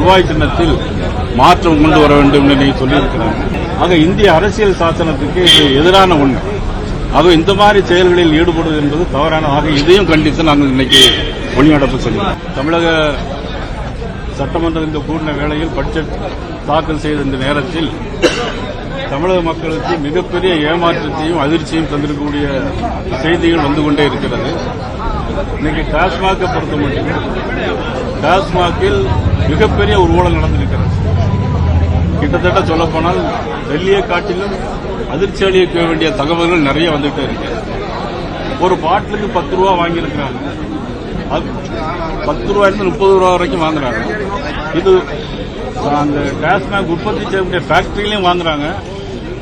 ரூபாய் சின்னத்தில் மாற்றம் கொண்டு வர வேண்டும் என்று சொல்லியிருக்கிறாங்க. ஆக இந்திய அரசியல் சாசனத்துக்கு இது எதிரான ஒன்று. ஆக இந்த மாதிரி செயல்களில் ஈடுபடுவது என்பது தவறானதாக இதையும் கண்டித்து நாங்கள் இன்னைக்கு வெளிநடப்பு செல்கிறோம். தமிழக சட்டமன்றத்தில் கூடின வேளையில் பட்ஜெட் தாக்கல் செய்த இந்த நேரத்தில் தமிழக மக்களுக்கு மிகப்பெரிய ஏமாற்றத்தையும் அதிர்ச்சியும் தந்திருக்கக்கூடிய செய்திகள் வந்து கொண்டே இருக்கிறது. இன்னைக்கு டாஸ்மாகை பொறுத்த மட்டும் டாஸ்மாகில் மிகப்பெரிய ஒரு ஊழல் நடந்திருக்கிறது. கிட்டத்தட்ட சொல்லப்போனால் டெல்லியை காட்டிலும் அதிர்ச்சி அளிக்க வேண்டிய தகவல்கள் நிறைய வந்துட்டே இருக்கு. ஒரு பாட்டிலுக்கு 10 ரூபா வாங்கியிருக்கிறாங்க. 10 ரூபாயிலிருந்து 30 ரூபா வரைக்கும் வாங்குறாங்க. இது அந்த டாஸ்மாக் உற்பத்தி செய்யக்கூடிய ஃபேக்டரியிலையும் வாங்குறாங்க.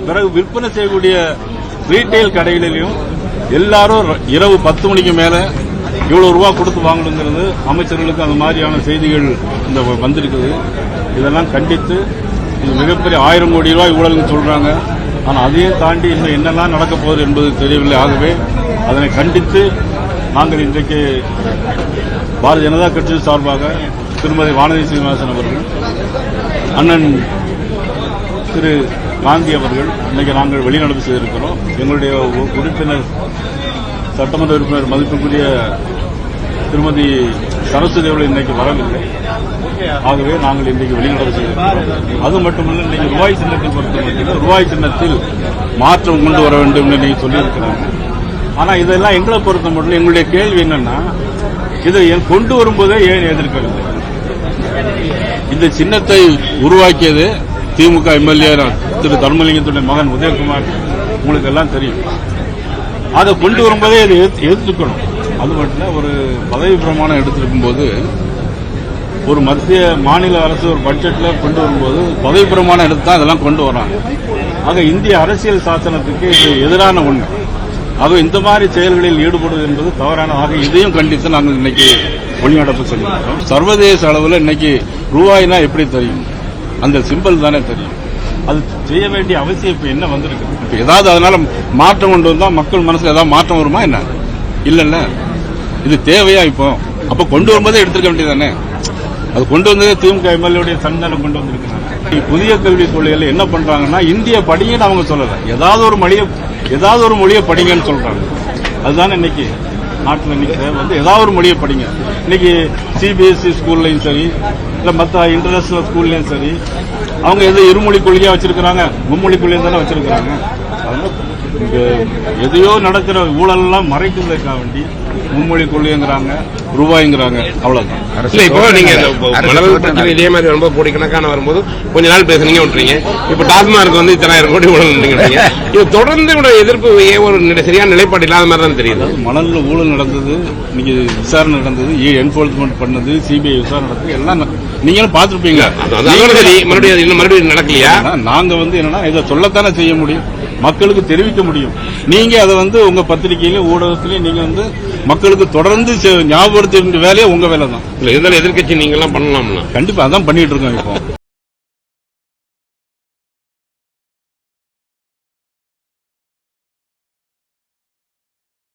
பிறகு விற்பனை செய்யக்கூடிய ரீட்டைல் கடைகளிலும் எல்லாரும் இரவு 10 மணிக்கு மேல இவ்வளவு ரூபா கொடுத்து வாங்கணுங்கிறது அமைச்சர்களுக்கு அந்த மாதிரியான செய்திகள் இந்த வந்திருக்குது. இதெல்லாம் கண்டித்து இது மிகப்பெரிய 1000 கோடி ரூபாய் ஊழல்னு சொல்றாங்க. ஆனால் அதையும் தாண்டி இன்னும் என்னெல்லாம் நடக்க போகுது என்பது தெரியவில்லை. ஆகவே அதனை கண்டித்து நாங்கள் இன்றைக்கு பாரதிய ஜனதா கட்சி சார்பாக திருமதி வானதி சீனிவாசன் அவர்கள், அண்ணன் திரு காந்தி அவர்கள் இன்னைக்கு நாங்கள் வெளிநடப்பு செய்திருக்கிறோம். எங்களுடைய உறுப்பினர் சட்டமன்ற உறுப்பினர் மதிப்புக்குரிய திருமதி சரஸ்வதி அவர்கள் இன்னைக்கு வரவில்லை. ஆகவே நாங்கள் இன்றைக்கு வெளிநடப்பு செய்திருக்கிறோம். அது மட்டுமல்ல, இன்னைக்கு ரூபாய் சின்னத்தை பொறுத்தவரைக்கும் ரூபாய் சின்னத்தில் மாற்றம் கொண்டு வர வேண்டும் என்று சொல்லியிருக்கிறாங்க. ஆனா இதெல்லாம் எங்களை பொறுத்த மட்டும் எங்களுடைய கேள்வி என்னன்னா, இதை கொண்டு வரும்போதே ஏன் எதிர்க்கவில்லை? இந்த சின்னத்தை உருவாக்கியது திமுக எம்எல்ஏ திரு தர்மலிங்கத்துடைய மகன் உதயகுமார், உங்களுக்கு எல்லாம் தெரியும். அதை கொண்டு வரும்போதே அதை எதிர்த்துக்கணும். அது மட்டும் ஒரு பதவி பிரமாணம் எடுத்திருக்கும் போது ஒரு மத்திய மாநில அரசு ஒரு பட்ஜெட்ல கொண்டு வரும்போது பதவி பிரமாணம் எடுத்து தான் இதெல்லாம் கொண்டு வராங்க. ஆக இந்திய அரசியல் சாசனத்துக்கு இது எதிரான ஒன்று. ஆக இந்த மாதிரி செயல்களில் ஈடுபடுவது என்பது தவறானதாக இதையும் கண்டித்து நாங்கள் இன்னைக்கு வெளிநடப்பு செல்கிறோம். சர்வதேச அளவில் இன்னைக்கு ரூபாய்னா எப்படி தெரியும்? அந்த சிம்பிள் தானே தெரியும். அது செய்ய வேண்டிய அவசியம் இப்ப என்ன வந்திருக்கு? இப்ப ஏதாவது அதனால மாற்றம் கொண்டு வந்தா மக்கள் மனசுல ஏதாவது மாற்றம் வருமா என்ன? இல்ல இது தேவையா? இப்போ அப்ப கொண்டு வரும்போதே எடுத்துக்க வேண்டியதானே. அது கொண்டு வந்ததே திமுக எம்எல்ஏ சந்தான கொண்டு வந்திருக்கிறாங்க. புதிய கல்விக் கொள்கையில என்ன பண்றாங்கன்னா, இந்திய படிங்கன்னு அவங்க சொல்லல, ஏதாவது ஒரு மொழியை படிங்கன்னு சொல்றாங்க. அதுதானே இன்னைக்கு நாட்டில் இன்னைக்கு வந்து ஏதாவது ஒரு மொழியை படிங்க. இன்னைக்கு சிபிஎஸ்இ ஸ்கூல்லையும் சரி, இல்ல மற்ற இன்டர்நேஷனல் ஸ்கூல்லையும் சரி, அவங்க எது இருமொழி கொள்கையா வச்சிருக்கிறாங்க, மும்மொழி கொள்கையை தானே வச்சிருக்கிறாங்க. எதையோ நடக்கிற ஊழல் எல்லாம் மறைக்கிறதுக்காக வேண்டி மும்மொழி கொள்கைங்கிறாங்க, ரூபாய்ங்கிறாங்க, அவ்வளவுதான். இப்போ நீங்க மணல் பிரச்சனை இதே மாதிரி ரொம்ப கோடிக்கணக்கான வரும்போது கொஞ்ச நாள் பேசுனீங்க விட்டுறீங்க. இப்ப டாஸ்மார்க் வந்து 10,000 கோடி ஊழல், இது தொடர்ந்து எதிர்ப்பு ஒரு சரியான நிலைப்பாடு இல்லாத மாதிரி தான் தெரியுது. மணல்ல ஊழல் நடந்தது, இன்னைக்கு விசாரணை நடந்தது, என்போர்ஸ்மெண்ட் பண்ணது, சிபிஐ விசாரணை நடந்தது, எல்லாம் நீங்களும் பார்த்துருப்பீங்க. மறுபடியும் நடக்கலையா? நாங்க வந்து என்னன்னா இதை சொல்லத்தானே செய்ய முடியும், மக்களுக்கு தெரிவிக்க முடியும். நீங்க அதை வந்து உங்க பத்திரிகையில ஊடகத்திலேயே நீங்க வந்து மக்களுக்கு தொடர்ந்து ஞாபகப்படுத்த வேண்டிய வேலையை உங்க வேலை தான். எதிர்கட்சி நீங்க எல்லாம் பண்ணலாம்னா கண்டிப்பா அதான் பண்ணிட்டு இருக்கோம் இப்போ.